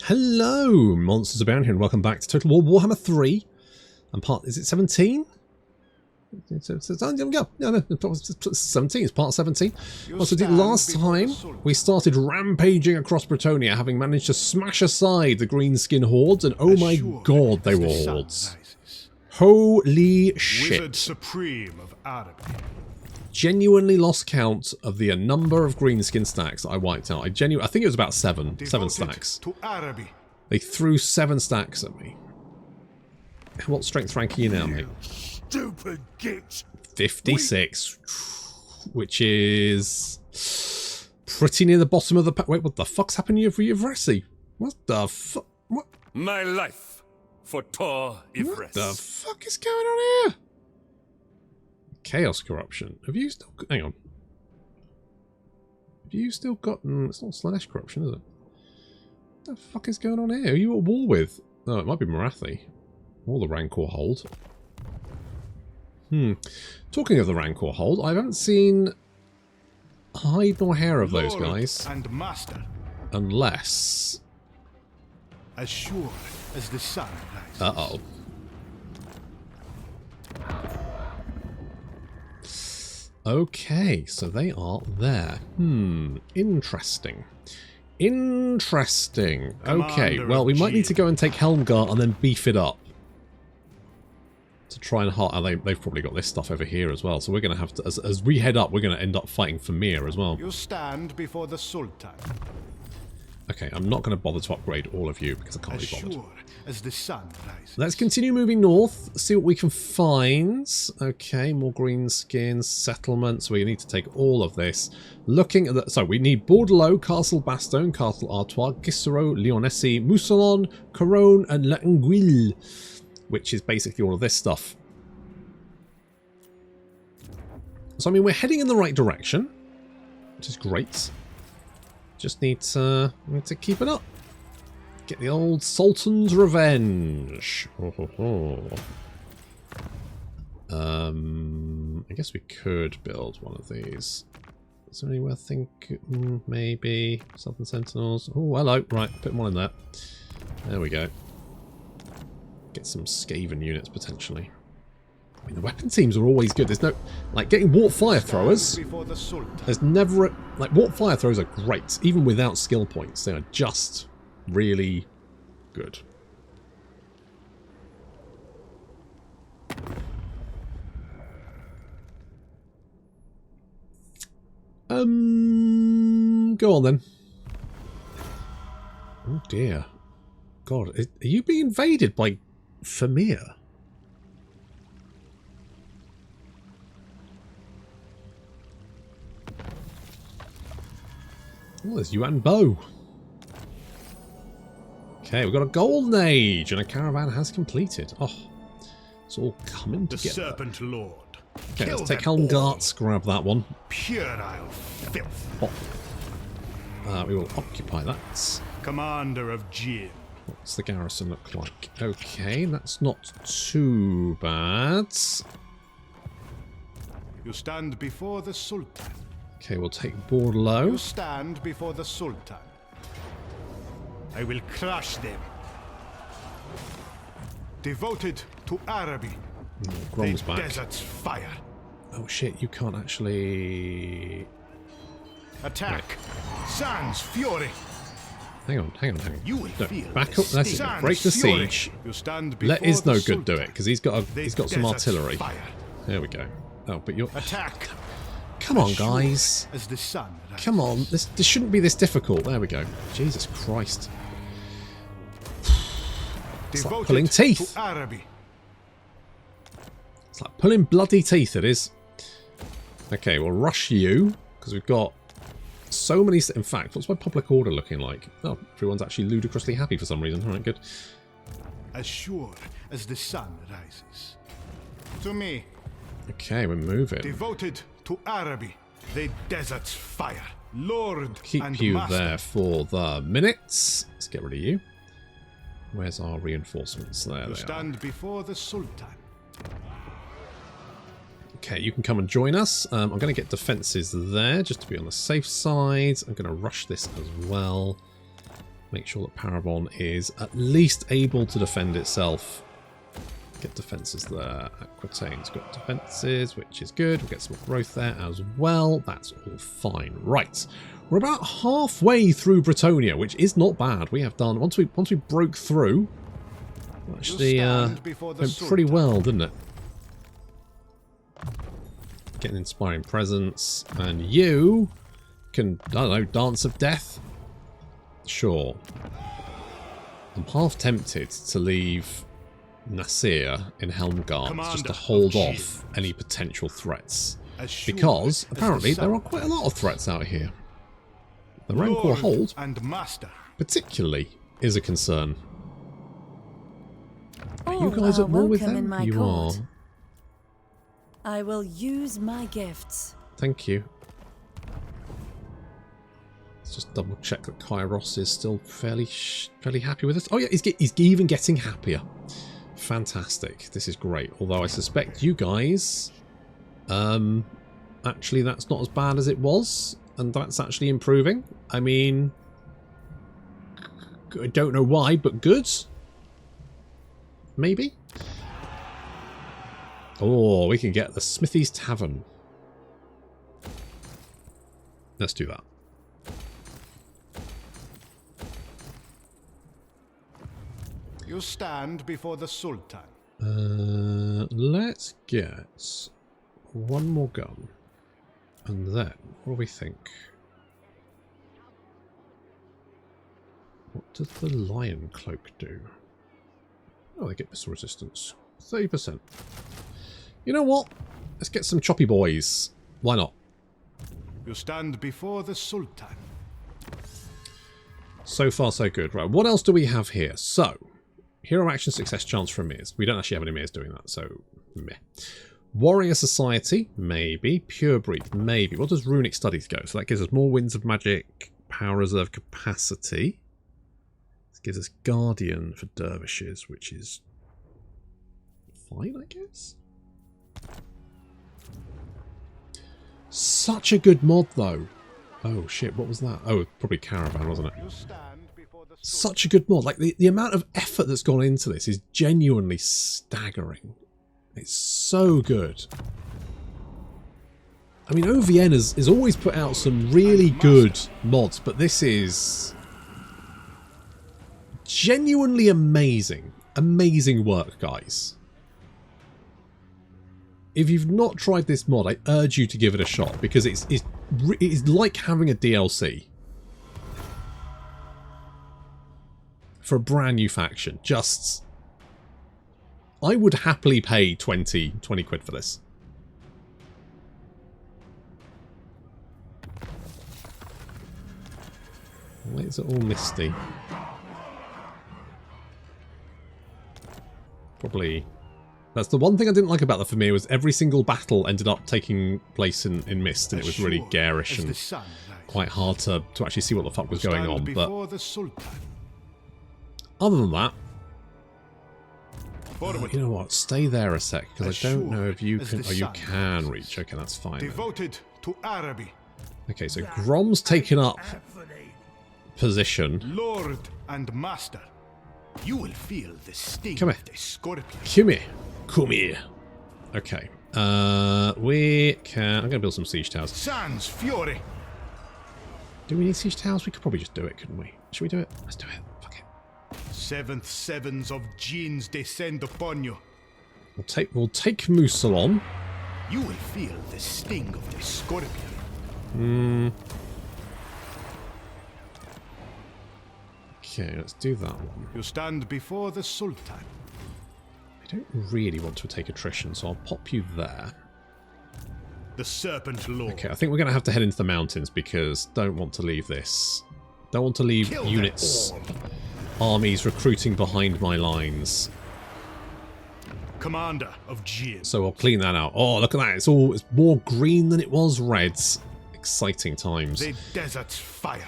Hello, monsters abound here, and welcome back to Total War Warhammer 3. And part, is it 17? No, 17, it's part 17. Well, so last time, we started rampaging across Bretonnia, having managed to smash aside the greenskin hordes, and oh my god, they were hordes. Holy shit. Wizard Supreme of Araby. Genuinely lost count of the number of greenskin stacks that I wiped out. I think it was about seven stacks. To Araby. They threw 7 stacks at me. What strength rank are you now, mate? Stupid git. 56, which is pretty near the bottom of the pack. Wait, what the fuck's happening for Yvresi? What the fuck? What? My life for Tor Yvresi. What the fuck is going on here? Chaos corruption. Have you still? Hang on. Have you still got? It's not Slanesh corruption, is it? What the fuck is going on here? Who are you at war with? Oh, it might be Marathi. Or the Rancor hold. Talking of the Rancor hold, I haven't seen hide nor hair of those guys. And master. Unless. As sure as the sun rises. Uh-oh. Okay, so they are there. Interesting. Interesting. Okay, well, we might need to go and take Helmgart and then beef it up. To try and they've probably got this stuff over here as well. So we're going to have to, as we head up, we're going to end up fighting Fimir as well. You stand before the Sultan. Okay, I'm not going to bother to upgrade all of you because I can't be bothered. Sure as the sun rises. Let's continue moving north, see what we can find. Okay, more greenskins, settlements. We need to take all of this. Looking at the, so we need Bordelot, Castle Bastogne, Castle Artois, Gisero, Lyonesse, Mousillon, Coronne, and L'Anguille, which is basically all of this stuff. So I mean, we're heading in the right direction, which is great. Just need to keep it up. Get the old Sultan's revenge. I guess we could build one of these. Is there anywhere I think maybe Southern Sentinels? Oh, hello. Right, put one in there. There we go. Get some Skaven units potentially. I mean, the weapon teams are always good. There's no, like, getting warp fire throwers. There's never, like, warp fire throwers are great, even without skill points. They are just really good. Go on then. Oh dear. God, are you being invaded by Fimir? Oh, there's Yuan Bo. Okay, we've got a golden age and a caravan has completed. Oh, it's all coming together. The Serpent Lord. Okay, let's take Helmgarts, grab that one. Puerile filth. Oh. We will occupy that. Commander of Jin. What's the garrison look like? Okay, that's not too bad. You stand before the Sultan. Okay, we'll take Bordelot. You stand before the Sultan. I will crush them. Devoted to Araby. Grom's the back. Desert's fire. Oh shit, you can't actually... Attack. Right. Sans fury. Hang on. You will feel back up. That's it. Break the siege. You stand Let is no Sultan. good do it because he's got some artillery. Fire. There we go. Oh, but you're... Attack. Come on, guys. As the sun rises. Come on. This shouldn't be this difficult. There we go. Jesus Christ. It's like pulling teeth. To Araby. It's like pulling bloody teeth, it is. Okay, we'll rush you because we've got so many... In fact, what's my public order looking like? Oh, everyone's actually ludicrously happy for some reason. All right, good. As sure as the sun rises. To me. Okay, we're moving. Devoted to Araby, the desert's fire. Lord Keep and you master. there for the minutes. Let's get rid of you. Where's our reinforcements? There You they stand before the Sultan. Okay, you can come and join us. I'm going to get defences there just to be on the safe side. I'm going to rush this as well. Make sure that Parabon is at least able to defend itself. Get defences there. Aquitaine's got defences, which is good. We'll get some growth there as well. That's all fine. Right. We're about halfway through Bretonia, which is not bad. We have done, once we broke through, actually went pretty well, didn't it? Get an inspiring presence, and you can, I don't know, Dance of Death? Sure. I'm half tempted to leave Nasir in Helmgart just to hold off any potential threats. Because, apparently, there are quite a lot of threats out here. The Rancor hold, particularly, is a concern. Are you guys at war with them? You are. I will use my gifts. Thank you. Let's just double check that Kairos is still fairly happy with us. Oh yeah, he's even getting happier. Fantastic. This is great. Although I suspect you guys, actually that's not as bad as it was, and that's actually improving. I mean, I don't know why, but good. Maybe. Oh, we can get the Smithy's Tavern. Let's do that. You stand before the Sultan. Let's get one more gun. And then, what do we think? What does the Lion Cloak do? Oh, they get missile resistance. 30%. You know what? Let's get some choppy boys. Why not? You stand before the Sultan. So far, so good. Right, what else do we have here? So, hero action success chance for Emirs. We don't actually have any Emirs doing that, so meh. Warrior Society, maybe. Pure Breed, maybe. What does Runic Studies go? So that gives us more Winds of Magic, Power Reserve Capacity. This gives us Guardian for Dervishes, which is fine, I guess. Such a good mod, though. Oh, shit, what was that? Oh, probably Caravan, wasn't it? Such a good mod. Like, the amount of effort that's gone into this is genuinely staggering. It's so good. I mean, OvN has always put out some really good mods, but this is genuinely amazing. Amazing work, guys. If you've not tried this mod, I urge you to give it a shot, because it's like having a DLC for a brand new faction. Just, I would happily pay 20 quid for this. Why is it all misty? Probably. That's the one thing I didn't like about the Fimir, was every single battle ended up taking place in mist, and it was really garish and quite hard to actually see what the fuck was going on. But other than that, you know what? Stay there a sec, because I don't know if you can. Oh, you can reach. Okay, that's fine. Devoted to Araby. Okay, so Grom's taken up position. Lord and Master, you will feel the sting Come here. of the scorpion. Come here. Come here. Okay. We can. I'm going to build some siege towers. Sans Fury. Do we need siege towers? We could probably just do it, couldn't we? Should we do it? Let's do it. Fuck it. Seventh sevens of genes descend upon you. We'll take Moussalon. You will feel the sting of the scorpion. Okay, let's do that one. You stand before the Sultan. I don't really want to take attrition, so I'll pop you there. The Serpent Lord. Okay, I think we're going to have to head into the mountains, because don't want to leave this. Don't want to leave units, armies recruiting behind my lines. Commander of Jin. So I'll clean that out. Oh, look at that. It's more green than it was reds. Exciting times. The desert's fire.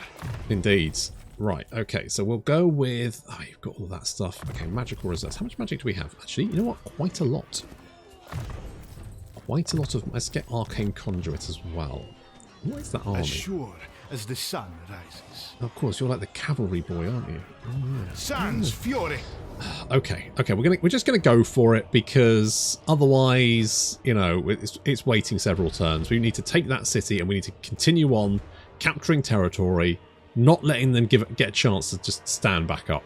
Indeed. Right, okay, so we'll go with... Oh, you've got all of that stuff. Okay, magical reserves. How much magic do we have? Actually, you know what? Quite a lot. Quite a lot of... Let's get Arcane Conduit as well. What is that army? As sure as the sun rises. Of course, you're like the cavalry boy, aren't you? Oh, yeah. Sans fury. Okay, we're just gonna go for it because otherwise, you know, it's waiting several turns. We need to take that city and we need to continue on capturing territory, not letting them get a chance to just stand back up.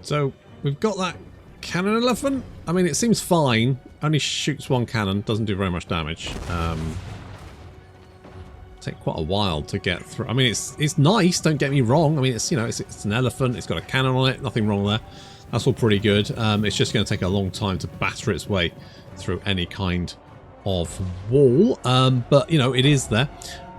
So we've got that cannon elephant. I mean, it seems fine. Only shoots one cannon, doesn't do very much damage. Take quite a while to get through. I mean, it's nice. Don't get me wrong. I mean, it's, you know, it's an elephant. It's got a cannon on it. Nothing wrong there. That's all pretty good. It's just going to take a long time to batter its way through any kind of wall. But you know, it is there.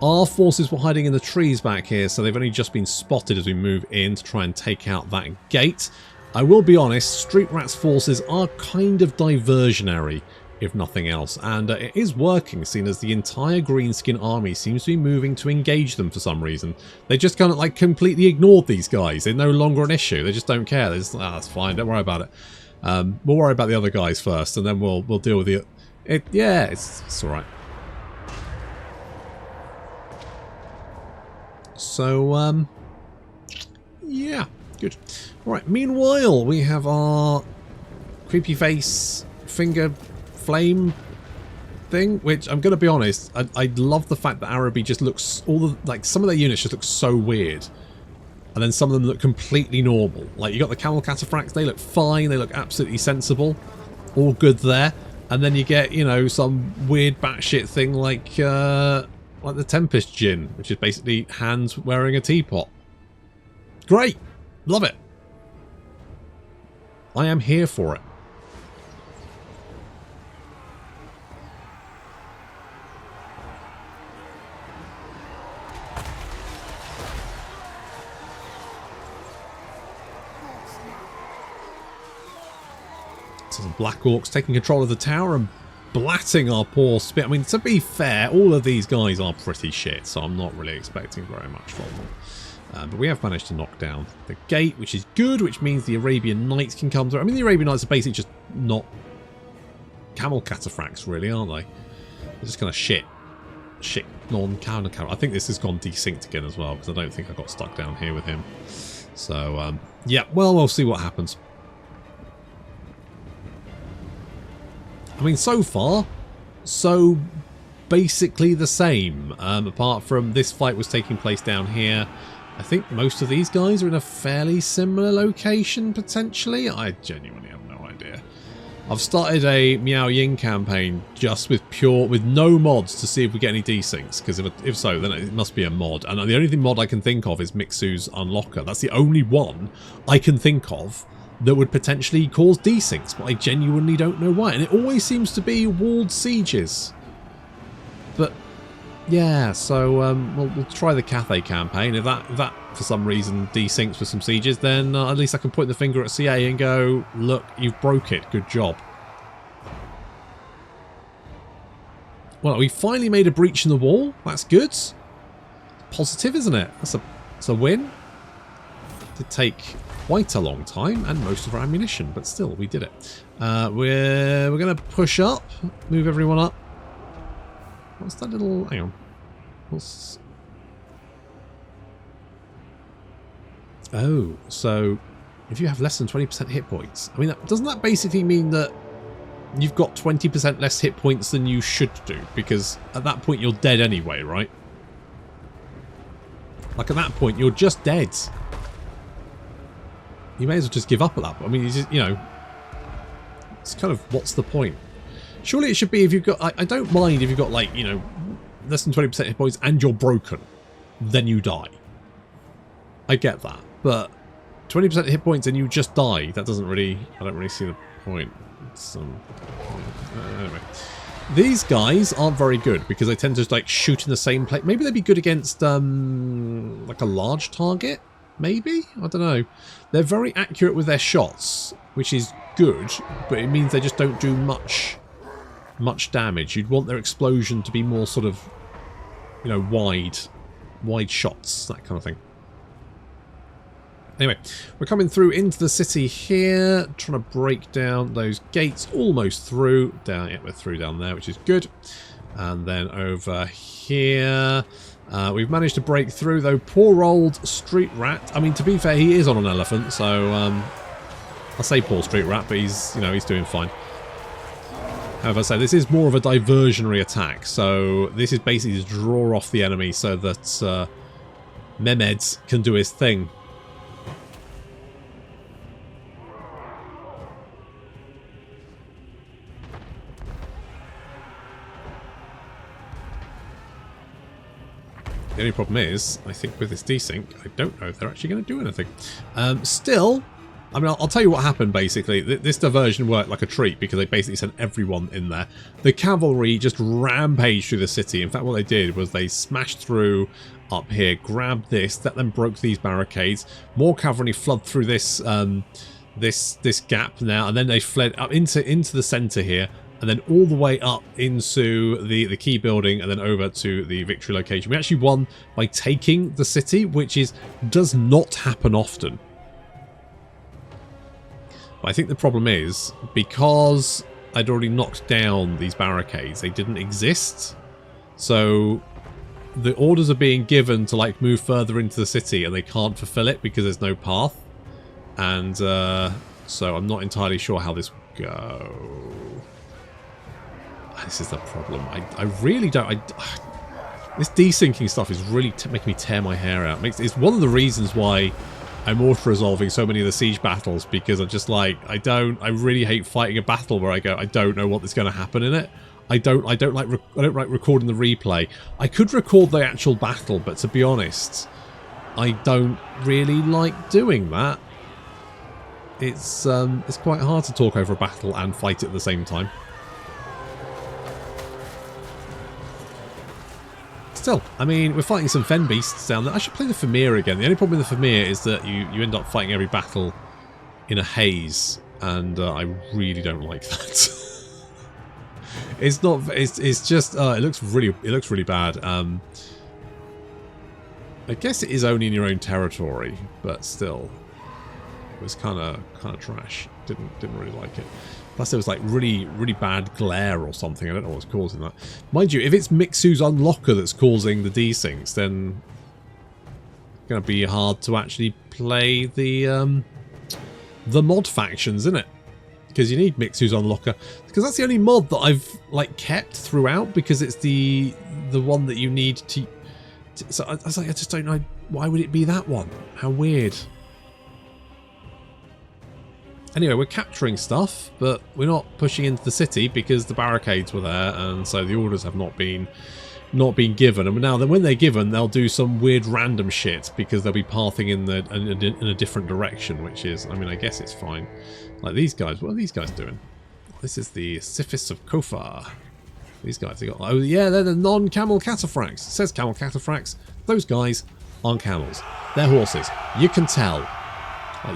Our forces were hiding in the trees back here, so they've only just been spotted as we move in to try and take out that gate. I will be honest, Street Rat's forces are kind of diversionary, if nothing else, and it is working, seeing as the entire Greenskin army seems to be moving to engage them for some reason. They just kind of like completely ignored these guys. They're no longer an issue. They just don't care. They're just, that's fine. Don't worry about it. We'll worry about the other guys first, and then we'll deal with the. Yeah, it's all right. So yeah, good. All right. Meanwhile, we have our creepy face finger flame thing, which I'm going to be honest, I love the fact that Araby just looks, like some of their units just look so weird, and then some of them look completely normal. Like you got the camel cataphracts, they look fine, they look absolutely sensible, all good there, and then you get, you know, some weird batshit thing like the Tempest Djinn, which is basically hands wearing a teapot. Great, love it. I am here for it. Some Black Orcs taking control of the tower and blatting our poor spit. I mean, to be fair, all of these guys are pretty shit, so I'm not really expecting very much from them. But we have managed to knock down the gate, which is good, which means the Arabian Knights can come through. I mean, the Arabian Knights are basically just not camel cataphracts, really, aren't they? They're just kind of shit non-camel. I think this has gone desynced again as well, because I don't think I got stuck down here with him. So, yeah, well, we'll see what happens. I mean, so far, so basically the same, apart from this fight was taking place down here. I think most of these guys are in a fairly similar location, potentially. I genuinely have no idea. I've started a Miao Ying campaign just with no mods to see if we get any desyncs, because if so, then it must be a mod. And the only mod I can think of is Mixu's Unlocker. That's the only one I can think of that would potentially cause desyncs, but I genuinely don't know why. And it always seems to be walled sieges. But yeah, so we'll try the Cathay campaign. If that for some reason desyncs with some sieges, then at least I can point the finger at CA and go, look, you've broke it. Good job. Well, we finally made a breach in the wall. That's good. Positive, isn't it? That's a win. Did take quite a long time and most of our ammunition, but still, we did it. We're going to push up, move everyone up. What's that little... hang on. Oh, so if you have less than 20% hit points, I mean, doesn't that basically mean that you've got 20% less hit points than you should do? Because at that point, you're dead anyway, right? Like, at that point, you're just dead. You may as well just give up at that point. I mean, you know, it's kind of, what's the point? Surely it should be if you've got, I don't mind if you've got, like, you know, less than 20% hit points and you're broken, then you die. I get that. But 20% hit points and you just die, that doesn't really, I don't really see the point. It's, anyway. These guys aren't very good because they tend to, like, shoot in the same place. Maybe they'd be good against, like, a large target? Maybe? I don't know. They're very accurate with their shots, which is good, but it means they just don't do much damage. You'd want their explosion to be more sort of, you know, wide shots, that kind of thing. Anyway, we're coming through into the city here, trying to break down those gates, almost through. Down, yeah, we're through down there, which is good. And then over here, we've managed to break through, though poor old Street Rat. I mean, to be fair, he is on an elephant, so I say poor Street Rat, but he's, you know, he's doing fine. However, I say this is more of a diversionary attack, so this is basically to draw off the enemy so that Mehmed can do his thing. The only problem is, I think with this desync, I don't know if they're actually going to do anything. Still, I mean, I'll tell you what happened, basically. This diversion worked like a treat because they basically sent everyone in there. The cavalry just rampaged through the city. In fact, what they did was they smashed through up here, grabbed this, that then broke these barricades. More cavalry flooded through this this gap now, and then they fled up into the centre here, and then all the way up into the key building and then over to the victory location. We actually won by taking the city, which does not happen often. But I think the problem is, because I'd already knocked down these barricades, they didn't exist. So the orders are being given to like move further into the city and they can't fulfill it because there's no path. And so I'm not entirely sure how this will go. This is the problem. I really don't. This desyncing stuff is really making me tear my hair out. It's one of the reasons why I'm auto-resolving so many of the siege battles, because I'm just like, I really hate fighting a battle where I go, I don't know what is going to happen in it. I don't like recording the replay. I could record the actual battle, but to be honest, I don't really like doing that. It's quite hard to talk over a battle and fight it at the same time. Still, I mean, we're fighting some fen beasts down there. I should play the Fimir again. The only problem with the Fimir is that you end up fighting every battle in a haze, and I really don't like that. It's not. It's just. It looks really bad. I guess it is only in your own territory, but still, it was kind of trash. Didn't really like it. Plus there was like really bad glare or something. I don't know what's causing that. Mind you, if it's Mixu's unlocker that's causing the desyncs, then it's going to be hard to actually play the mod factions, isn't it? Because you need Mixu's unlocker. Because that's the only mod that I've like kept throughout, because it's the one that you need to. So I was like, I just don't know, why would it be that one? How weird. Anyway, we're capturing stuff, but we're not pushing into the city because the barricades were there, and so the orders have not been given. And now, when they're given, they'll do some weird random shit because they'll be pathing in a different direction, which is, I mean, I guess it's fine. Like these guys, what are these guys doing? This is the Sifis of Kofar. These guys, they got, oh yeah, they're the non-camel cataphracts. It says camel cataphracts. Those guys aren't camels. They're horses. You can tell.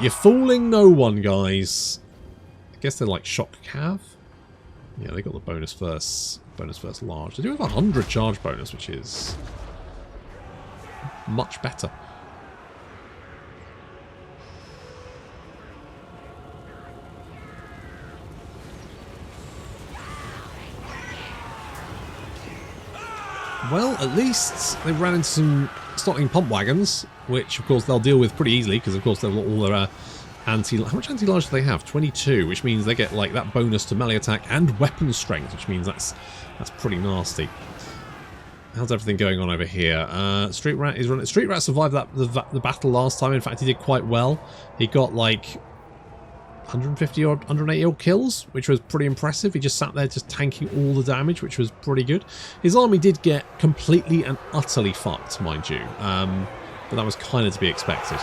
You're fooling no one, guys. I guess they're like shock cav. Yeah, they got the bonus first large. They do have 100 charge bonus, which is much better. Well, at least they ran into some starting pump wagons, which of course they'll deal with pretty easily because of course they've got all their anti. How much anti-large do they have? 22, which means they get like that bonus to melee attack and weapon strength, which means that's pretty nasty. How's everything going on over here? Street Rat is running. Street Rat survived the battle last time. In fact, he did quite well. He got like 150 odd, 180 odd kills, which was pretty impressive. He just sat there just tanking all the damage, which was pretty good. His army did get completely and utterly fucked, mind you, but that was kind of to be expected.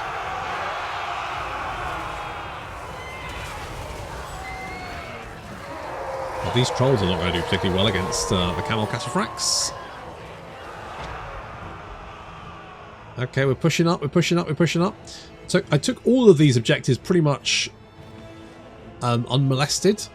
Well, these trolls are not going to do particularly well against the camel cataphracts. Okay, we're pushing up, we're pushing up, we're pushing up. So I took all of these objectives pretty much unmolested.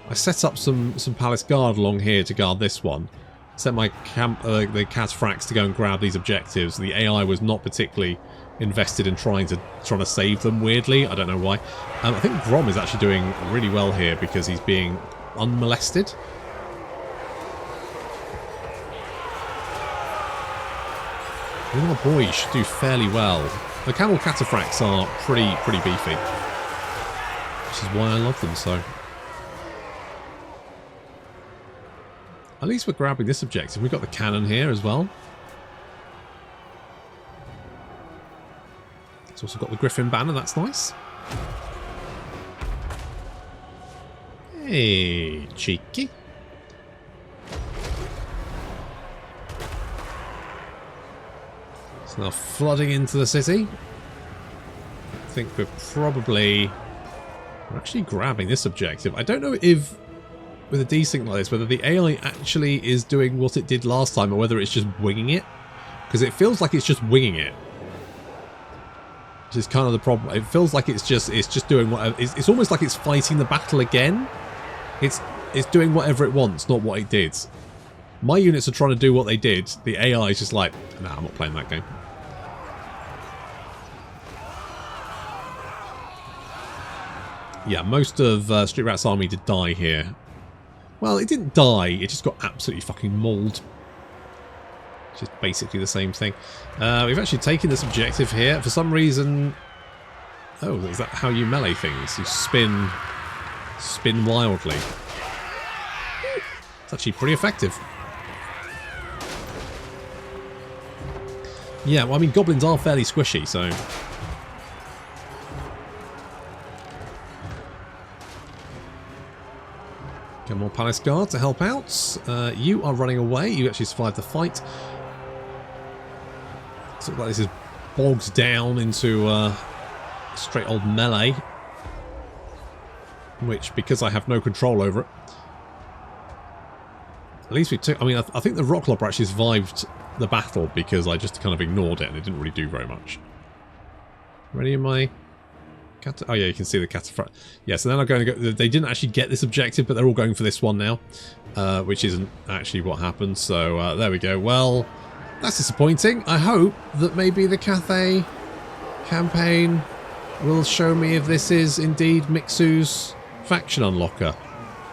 I set up some palace guard along here to guard this one. Set my the cataphracts to go and grab these objectives. The AI was not particularly invested in trying to save them weirdly. I don't know why. I think Grom is actually doing really well here because he's being unmolested. The other boys should do fairly well. The camel cataphracts are pretty beefy, which is why I love them so. At least we're grabbing this objective. We've got the cannon here as well. It's also got the Griffin banner, that's nice. Hey, cheeky. It's now flooding into the city. I think we're actually grabbing this objective. I don't know if with a desync like this, whether the AI actually is doing what it did last time or whether it's just winging it. Because it feels like it's just winging it. Which is kind of the problem. It feels like it's just doing whatever. It's almost like it's fighting the battle again. It's doing whatever it wants, not what it did. My units are trying to do what they did. The AI is just like, nah, I'm not playing that game. Yeah, most of Street Rat's army did die here. Well, it didn't die, it just got absolutely fucking mauled. Which is basically the same thing. We've actually taken this objective here. For some reason... Oh, is that how you melee things? You spin wildly. It's actually pretty effective. Yeah, well, I mean, goblins are fairly squishy, so... Get more Palace Guard to help out. You are running away. You actually survived the fight. Looks like this is bogged down into straight old melee. Which, because I have no control over it... At least we took... I mean, I think the Rock Lobber actually survived the battle because I just kind of ignored it and it didn't really do very much. Ready in my... Oh yeah, you can see the cataphract. Yeah, so then I'm going to go... They didn't actually get this objective, but they're all going for this one now. Which isn't actually what happened. So there we go. Well, that's disappointing. I hope that maybe the Cathay campaign will show me if this is indeed Mixu's faction unlocker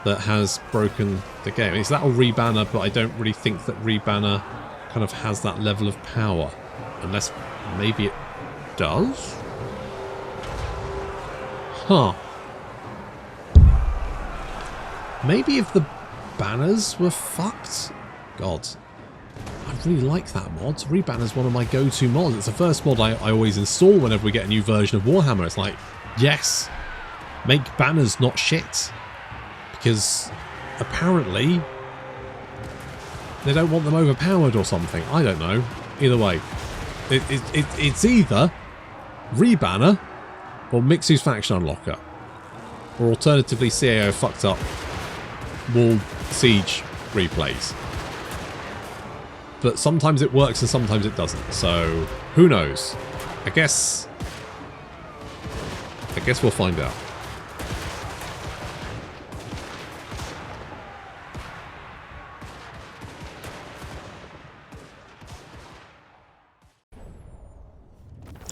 that has broken the game. It's that or Rebanner, but I don't really think that Rebanner kind of has that level of power. Unless maybe it does? Huh. Maybe if the banners were fucked? God. I really like that mod. Rebanner's one of my go-to mods. It's the first mod I always install whenever we get a new version of Warhammer. It's like, yes, make banners not shit. Because apparently they don't want them overpowered or something. I don't know. Either way. It's either Rebanner or Mixu's faction unlocker. Or alternatively CAO fucked up wall siege replays. But sometimes it works and sometimes it doesn't. So who knows? I guess we'll find out.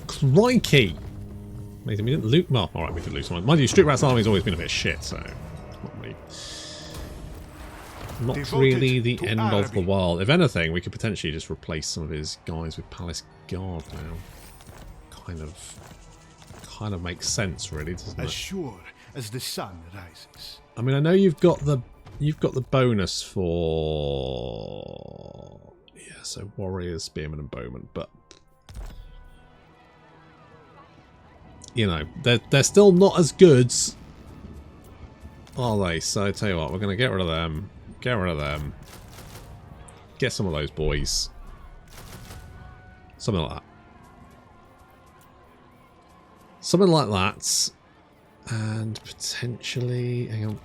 Crikey! Amazing, we didn't loot. Well, alright, we did lose one. Mind you, Street Rat's army has always been a bit shit, so not really the end of the world. If anything, we could potentially just replace some of his guys with Palace Guard now. Kind of makes sense, really, doesn't it? As sure as the sun rises. I mean, I know you've got the bonus for so warriors, spearmen, and bowmen, but you know, they're still not as good, are they? So I tell you what, we're going to get rid of them. Get rid of them. Get some of those boys. Something like that. Something like that. And potentially... Hang on.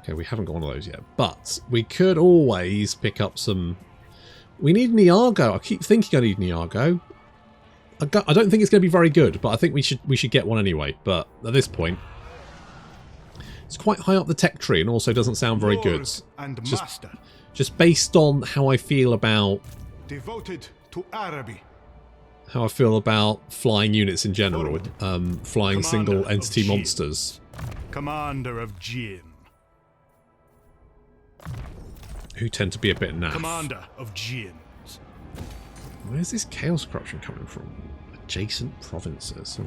Okay, we haven't got one of those yet. But we could always pick up some... We need an Iago. I keep thinking I need an Iago. I don't think it's going to be very good, but I think we should get one anyway. But at this point... It's quite high up the tech tree and also doesn't sound very good. And just based on how I feel about... Devoted to Araby. how I feel about flying units in general, flying single entity monsters. Commander of Jin. Who tend to be a bit naff. Commander of Jins. Where's this chaos corruption coming from? Adjacent provinces.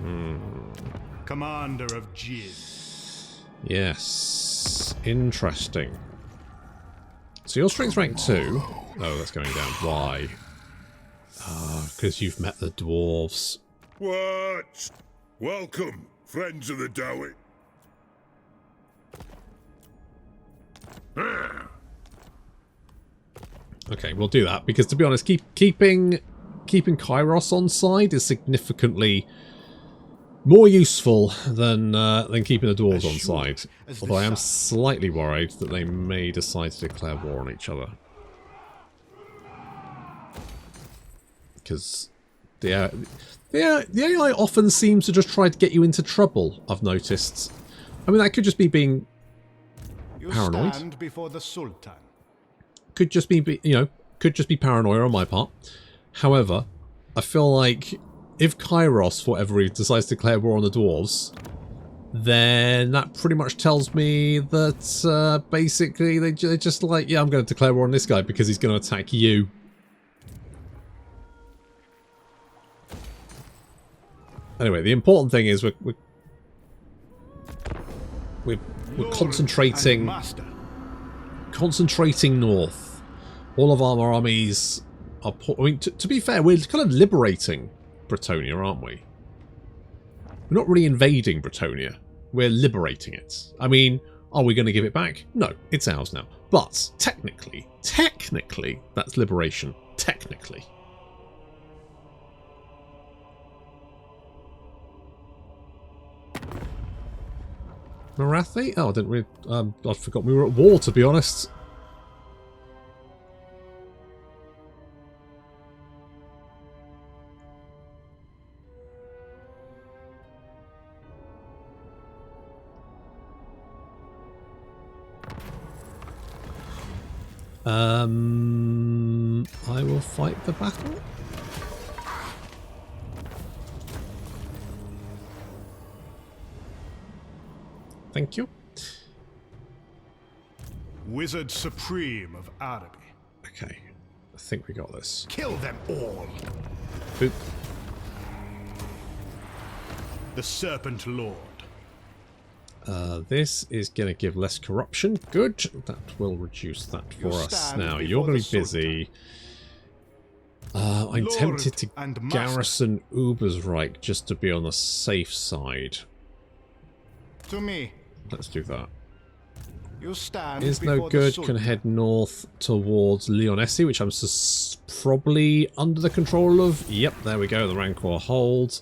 Commander of Jin. Yes. Interesting. So your strength's rank 2. Oh, that's going down. Why? Because you've met the dwarves. What? Welcome, friends of the Dowie. Okay, we'll do that because, to be honest, keeping Kairos on side is significantly more useful than keeping the dwarves on side. Although I am slightly worried that they may decide to declare war on each other. Because the AI often seems to just try to get you into trouble, I've noticed. I mean, that could just be being paranoid. Stand before the Sultan. Could just be paranoia on my part. However, I feel like if Kairos, for whatever reason, decides to declare war on the dwarves, then that pretty much tells me that basically they're just like, yeah, I'm going to declare war on this guy because he's going to attack you. Anyway, the important thing is we're concentrating north. All of our armies are... I mean, to be fair, we're kind of liberating Bretonnia, aren't we? We're not really invading Bretonnia. We're liberating it. I mean, are we going to give it back? No, it's ours now. But technically, that's liberation. Technically. Marathi? Oh, I didn't really... I forgot we were at war, to be honest. I will fight the battle. Thank you. Wizard Supreme of Araby. Okay, I think we got this. Kill them all. Boop. The Serpent Lord. This is going to give less corruption. Good. That will reduce that for us. Now, you're going to be busy. I'm tempted to garrison Ubersreich just to be on the safe side. To me. Let's do that. You stand Is no good. Can head north towards Lyonesse, which I'm probably under the control of. Yep, there we go. The Rancor holds.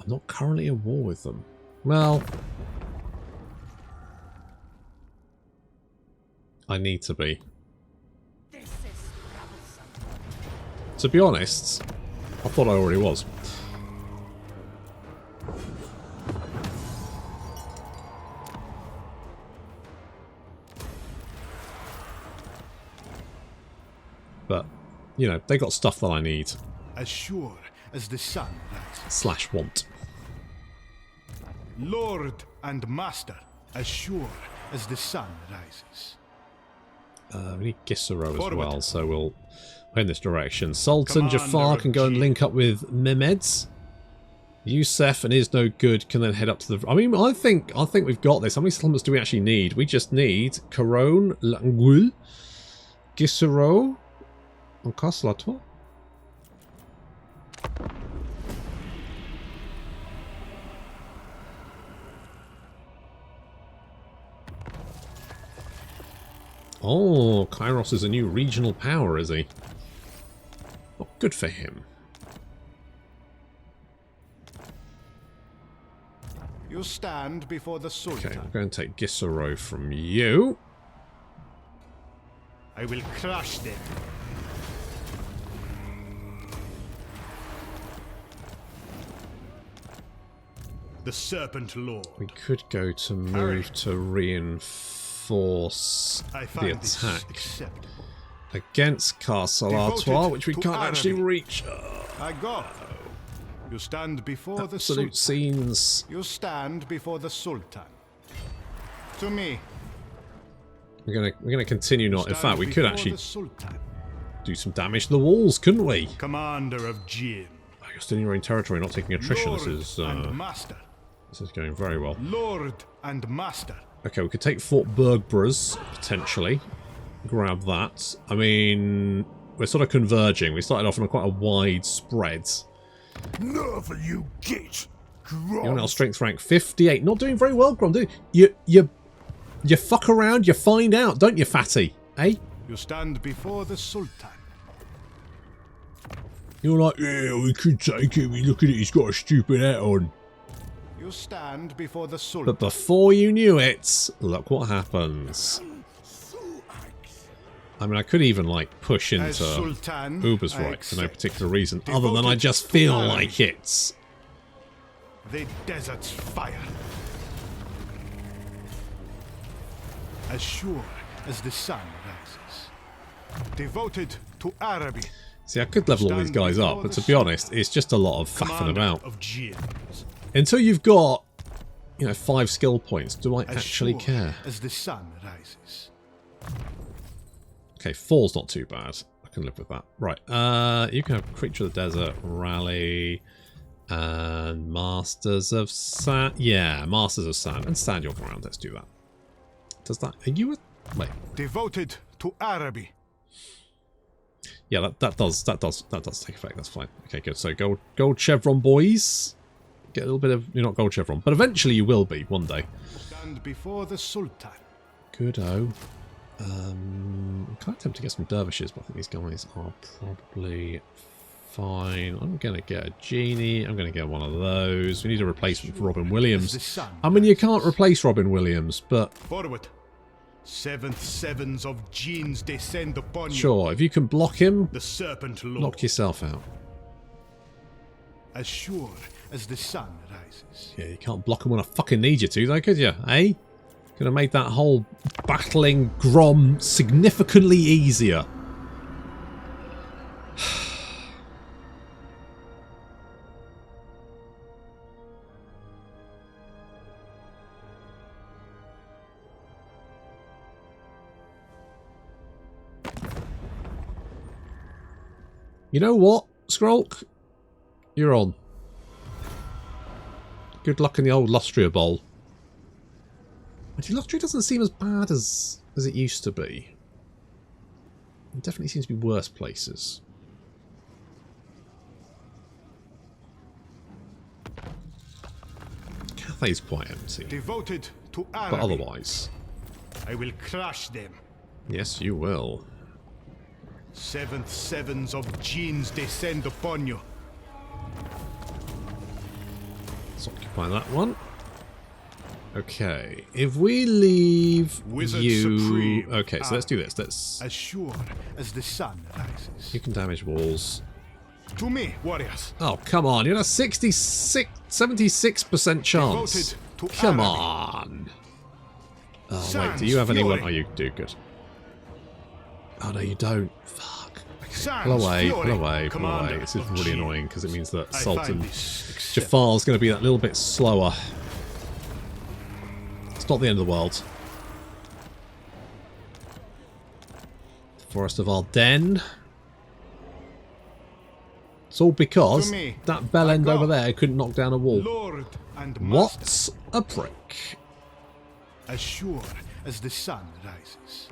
I'm not currently at war with them. Well, I need to be. To be honest, I thought I already was. But, you know, they got stuff that I need. As sure as the sun rises. / want. Lord and Master, as sure as the sun rises. We need Gisero as well, so we'll go in this direction. Sultan Jaffar can go and link up with Mehmed's. Yusef and Is no good can then head up to the... I mean, I think we've got this. How many settlements do we actually need? We just need Caron, Langul, Gisero, and Kaslator. Oh, Kairos is a new regional power, is he? Oh, good for him. You stand before the Sultan. Okay, I'm going to take Gisero from you. I will crush them. The Serpent Lord. We could go to move to reinforce the attack against Castle Artois, which we can't actually reach. I go. You stand before the Absolute Sultan. scenes. You stand before the Sultan. To me. We're gonna continue not. In fact, we could actually the Sultan. do some damage to the walls, couldn't we? Commander of Jinn. Oh, you're still in your own territory, not taking attrition. Lord This and Master. is going very well. Lord and Master. Okay, we could take Fort Bergbras, potentially. Grab that. I mean, we're sort of converging. We started off on quite a wide spread. Nerve you get! You're now strength rank 58. Not doing very well, Grom, do you? You fuck around, you find out, don't you, fatty? Eh? You stand before the Sultan. You're like, yeah, we could take him. Look at it, he's got a stupid hat on. You stand before the Sultan. But before you knew it, look what happens. I mean, I could even, like, push into Sultan, Uber's right for no particular reason, other than I just feel like it. The desert's fire. As sure as the sun rises. Devoted to Araby. See, I could level all these guys up, but to be honest, it's just a lot of faffing about. Of Until you've got, you know, 5 skill points, do I actually care? As the sun rises. Okay, 4's not too bad. I can live with that. Right, you can have Creature of the Desert, Rally, and Masters of Sand. Yeah, Masters of Sand. And stand your ground, let's do that. Does that... Are you a... Wait. Devoted to Araby. Yeah, that does take effect, that's fine. Okay, good. So gold chevron, boys. Get a little bit of... You're not gold chevron, but eventually you will be, one day. Stand before the Sultan. Good-o. I'm kind of tempted to get some dervishes, but I think these guys are probably fine. I'm going to get a genie. I'm going to get one of those. We need a replacement for Robin Williams. I mean, you can't replace Robin Williams, but... Forward. 7th sevens of genes descend upon you. Sure, if you can block him, the Serpent Lord. knock yourself out. As sure as the sun rises. Yeah, you can't block him when I fucking need you to, though, could you? Eh? Could have made that whole battling Grom significantly easier. You know what, Skrulk? You're on. Good luck in the old Lustria Bowl. Lustria doesn't seem as bad as it used to be. It definitely seems to be worse places. Cathay's quite empty. Devoted to Araby. But otherwise... I will crush them. Yes, you will. 7th sevens of genes descend upon you. Let's occupy that one. Okay, if we leave Wizard you... Supreme. Okay, so let's do this. Let's... As sure as the sun rises. You can damage walls. To me, warriors. Oh, come on. You had a 76% chance. To Come Araby. on. Oh, wait. Sans Do you have anyone? fury. Oh, you do. Good. Oh, no, you don't. Fuck. Sans Pull away. fury, Pull away. Pull commander away. This is of really Jinn. annoying because it means that I Sultan find this acceptable. Jaffar's going to be that little bit slower. It's not the end of the world. Forest of Ardennes. It's all because To me, that bell end God. over there couldn't knock down a wall. Lord and Master. What's a prick? As sure as the sun rises.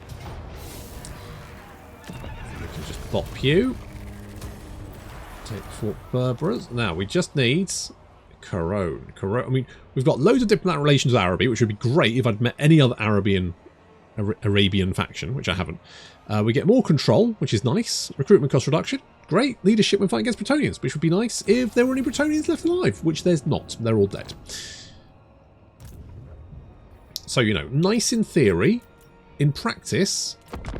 We can just bop you. Take Fort Berberas. Now, we just need Corone. I mean, we've got loads of diplomatic relations with Araby, which would be great if I'd met any other Arabian faction, which I haven't. We get more control, which is nice. Recruitment cost reduction. Great. Leadership when fighting against Bretonnians, which would be nice if there were any Bretonnians left alive, which there's not. They're all dead. So, you know, nice in theory. In practice,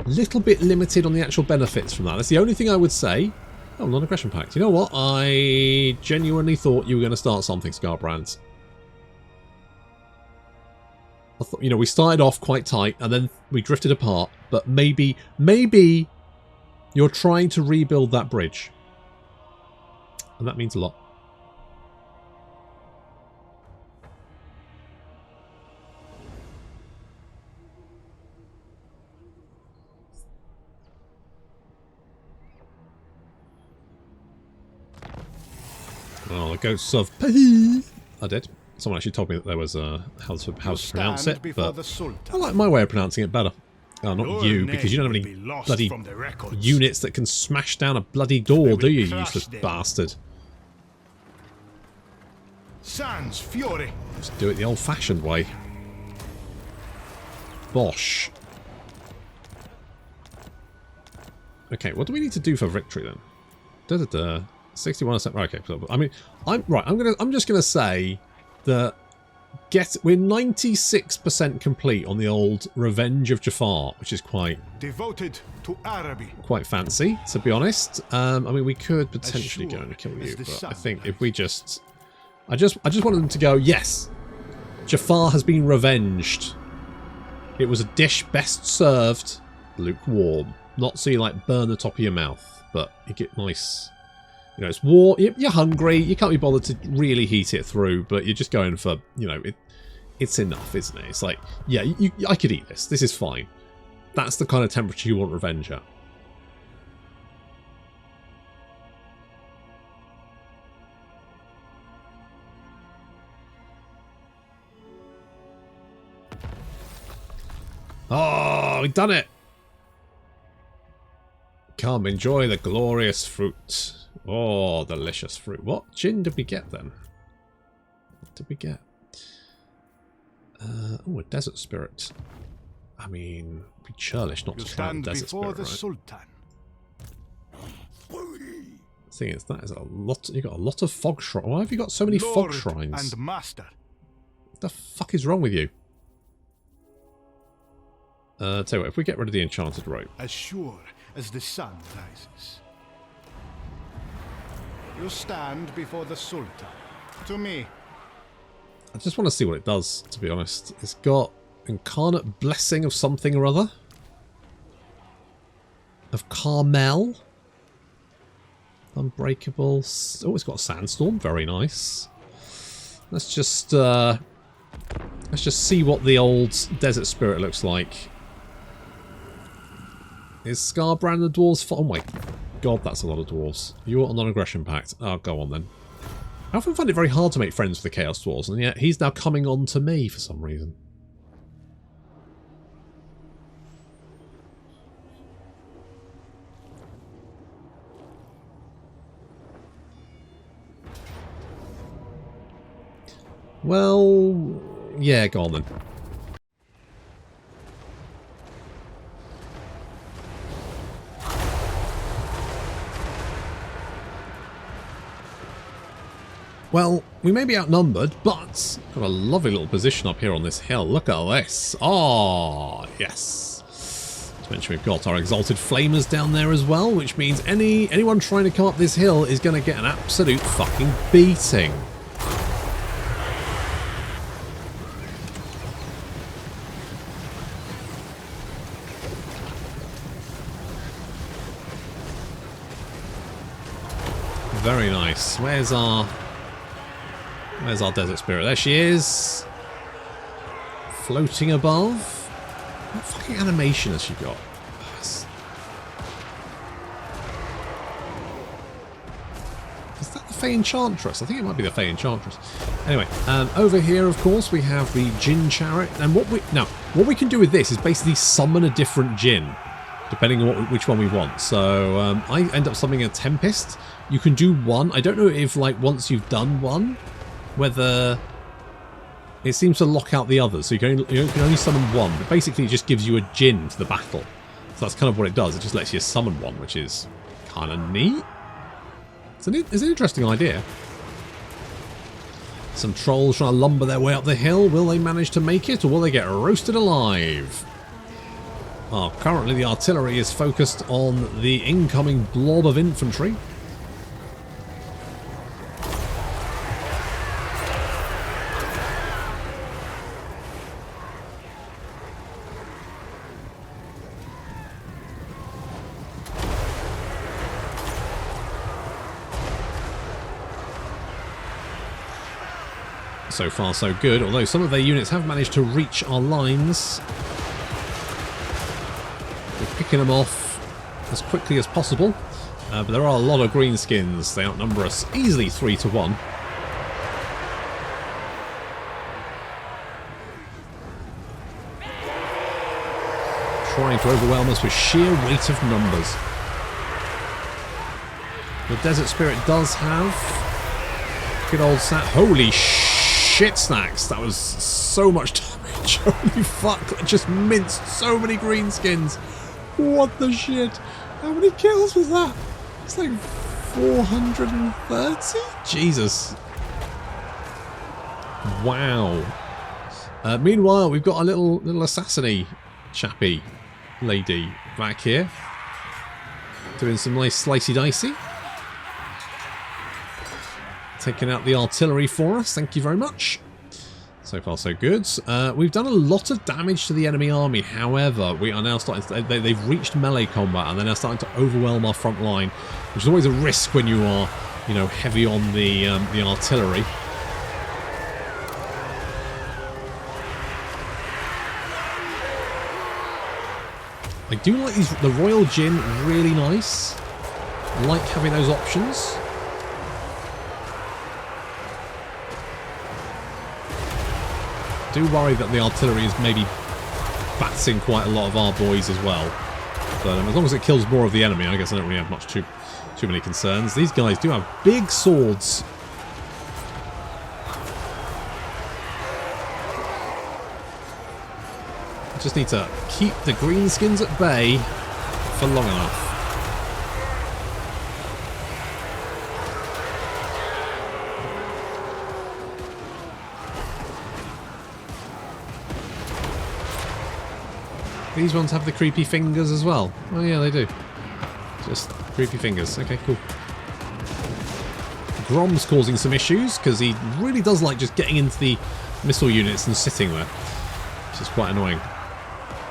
a little bit limited on the actual benefits from that. That's the only thing I would say. Oh, non-aggression pact. You know what? I genuinely thought you were going to start something, Scarbrand. I thought, you know, we started off quite tight and then we drifted apart. But maybe you're trying to rebuild that bridge. And that means a lot. Oh, the ghosts of P. I did. Someone actually told me that there was how to pronounce it, but I like my way of pronouncing it better. Oh, not you, because you don't have any bloody units that can smash down a bloody door, do you, useless bastard? Sans Fury. Just do it the old-fashioned way. Bosh. Okay, what do we need to do for victory then? 61%. Okay, I mean, I'm just gonna say that we're 96% complete on the old Revenge of Jaffar, which is quite devoted to Araby. Quite fancy, to be honest. I mean, we could potentially go and kill you, but I think if we just, I just wanted them to go, yes, Jaffar has been revenged. It was a dish best served lukewarm, not so you like burn the top of your mouth, but you get nice. You know, it's war. You're hungry. You can't be bothered to really heat it through, but you're just going for, you know, it's enough, isn't it? It's like, yeah, I could eat this. This is fine. That's the kind of temperature you want revenge at. Oh, we've done it. Come enjoy the glorious fruit. Oh, delicious fruit. What gin did we get then? What did we get? Oh, a desert spirit. I mean, it'd be churlish not to try a desert spirit, right? Sultan. The thing is, that is a lot. You got a lot of fog shrines. Why have you got so many fog shrines? And master. What the fuck is wrong with you? Tell you what, if we get rid of the enchanted rope. As sure as the sun rises. You stand before the Sultan. To me. I just want to see what it does, to be honest. It's got incarnate blessing of something or other. Of Carmel. Unbreakable. Oh, it's got a sandstorm. Very nice. Let's just see what the old desert spirit looks like. Is Scarbrand the dwarves? Oh my god, that's a lot of dwarves. You want a non-aggression pact? Oh, go on then. I often find it very hard to make friends with the Chaos Dwarves, and yet he's now coming on to me for some reason. Well, yeah, go on then. Well, we may be outnumbered, but got a lovely little position up here on this hill. Look at this. Oh, yes. Not to mention we've got our Exalted Flamers down there as well, which means anyone trying to come up this hill is going to get an absolute fucking beating. Very nice. Where's our desert spirit? There she is. Floating above. What fucking animation has she got? Is that the Fey Enchantress? I think it might be the Fey Enchantress. Anyway, over here, of course, we have the Djinn Chariot. And what we can do with this is basically summon a different Djinn, depending on which one we want. So I end up summoning a Tempest. You can do one. I don't know if, like, once you've done one, whether it seems to lock out the others. So you can only summon one. But basically, it just gives you a Djinn for the battle. So that's kind of what it does. It just lets you summon one, which is kind of neat. It's an interesting idea. Some trolls trying to lumber their way up the hill. Will they manage to make it, or will they get roasted alive? Currently, the artillery is focused on the incoming blob of infantry. So far so good, although some of their units have managed to reach our lines. We're picking them off as quickly as possible. But there are a lot of greenskins. They outnumber us easily 3-1. Trying to overwhelm us with sheer weight of numbers. The Desert Spirit does have good old sat. Holy shit, Snacks! That was so much damage. Holy fuck! I just minced so many greenskins. What the shit? How many kills was that? It's like 430? Jesus. Wow. Meanwhile, we've got a little assassin-y chappy lady back here. Doing some nice slicey dicey. Taking out the artillery for us, thank you very much. So far so good. We've done a lot of damage to the enemy army, however, we are now starting to, they've reached melee combat and they're now starting to overwhelm our front line, which is always a risk when you are, you know, heavy on the artillery. I do like the Royal Gin, really nice. I like having those options. I do worry that the artillery is maybe batsing quite a lot of our boys as well. But as long as it kills more of the enemy, I guess I don't really have too many concerns. These guys do have big swords. I just need to keep the greenskins at bay for long enough. These ones have the creepy fingers as well. Oh yeah, they do. Just creepy fingers. Okay, cool. Grom's causing some issues because he really does like just getting into the missile units and sitting there, which is quite annoying.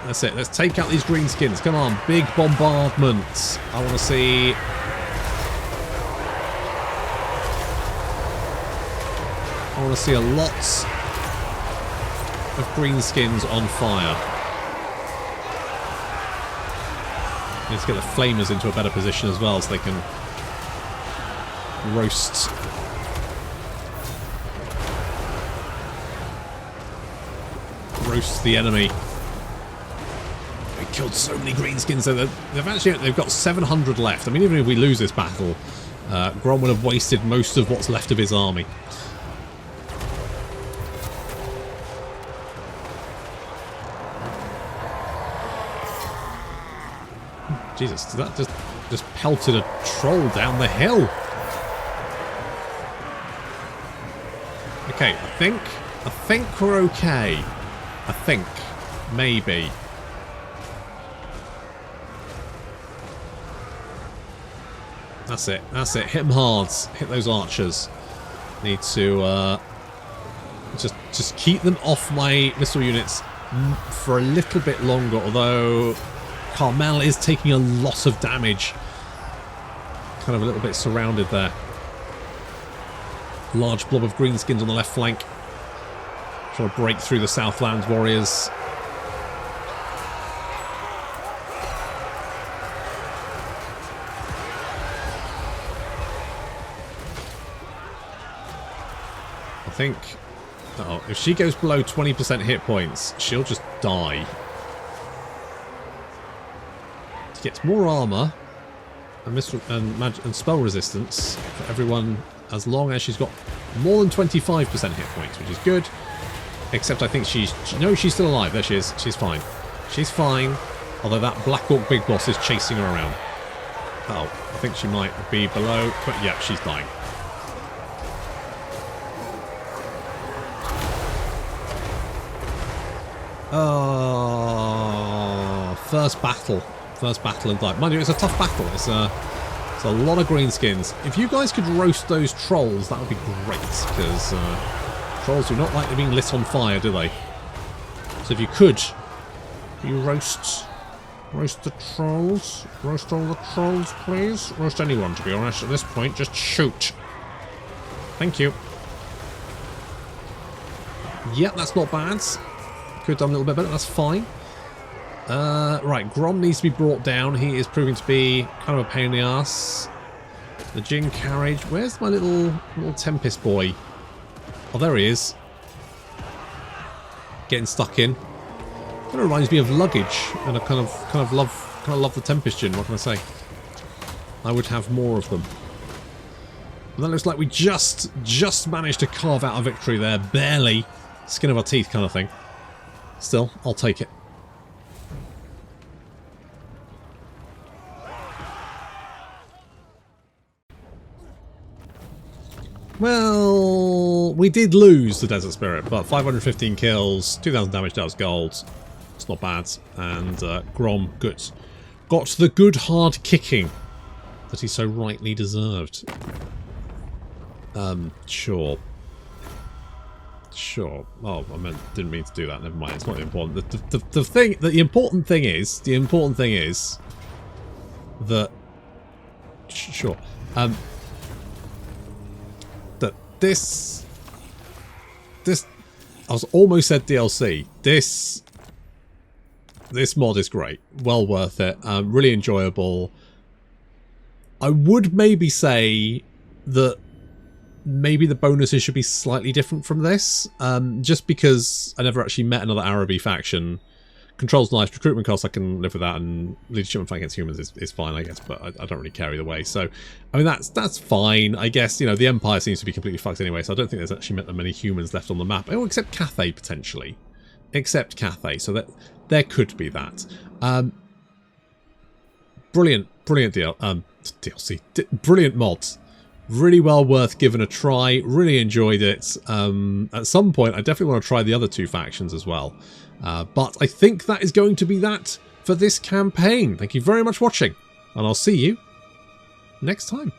That's it. Let's take out these greenskins. Come on, big bombardments. I want to see. I want to see a lot of greenskins on fire. Let's get the flamers into a better position as well so they can roast the enemy. They killed so many greenskins, so they've got 700 left. I mean, even if we lose this battle, Grom will have wasted most of what's left of his army. Jesus, that just pelted a troll down the hill. Okay, I think we're okay. I think. Maybe. That's it. That's it. Hit them hard. Hit those archers. Need to just keep them off my missile units for a little bit longer, although Carmel is taking a lot of damage. Kind of a little bit surrounded there. Large blob of greenskins on the left flank. Trying to break through the Southlands warriors. I think... Uh-oh, if she goes below 20% hit points, she'll just die. She gets more armor and spell resistance for everyone as long as she's got more than 25% hit points, which is good. Except I think she's still alive. There she is. She's fine. She's fine. Although that Black Orc Big Boss is chasing her around. Oh, I think she might be below. But yeah, she's dying. Oh, first battle in life. Mind you, it's a tough battle. It's a lot of greenskins. If you guys could roast those trolls, that would be great, because trolls do not like being lit on fire, do they? So if you could, you roast the trolls. Roast all the trolls, please. Roast anyone, to be honest. At this point, just shoot. Thank you. Yep, that's not bad. Could have done a little bit better. That's fine. Right, Grom needs to be brought down. He is proving to be kind of a pain in the ass. The Jin carriage. Where's my little Tempest boy? Oh, there he is. Getting stuck in. Kind of reminds me of luggage, and I kind of love the Tempest Jin. What can I say? I would have more of them. And that looks like we just managed to carve out a victory there, barely, skin of our teeth kind of thing. Still, I'll take it. Well, we did lose the Desert Spirit, but 515 kills, 2,000 damage, that was gold. It's not bad. And Grom got the good hard kicking that he so rightly deserved. Sure. Sure. Oh, didn't mean to do that. Never mind. It's not important. The important thing is that sure. That this I was almost said DLC. This mod is great. Well worth it. Really enjoyable. I would maybe say that maybe the bonuses should be slightly different from this. Just because I never actually met another Araby faction. Control's nice, recruitment costs I can live with that, and leadership and fight against humans is fine, I guess, but I don't really care either way. So, I mean, that's fine. I guess, you know, the Empire seems to be completely fucked anyway, so I don't think there's actually that many humans left on the map. Oh, except Cathay, potentially. Except Cathay, so that there could be that. Brilliant DLC. Brilliant mods. Really well worth giving a try. Really enjoyed it. At some point, I definitely want to try the other two factions as well. But I think that is going to be that for this campaign. Thank you very much for watching, and I'll see you next time.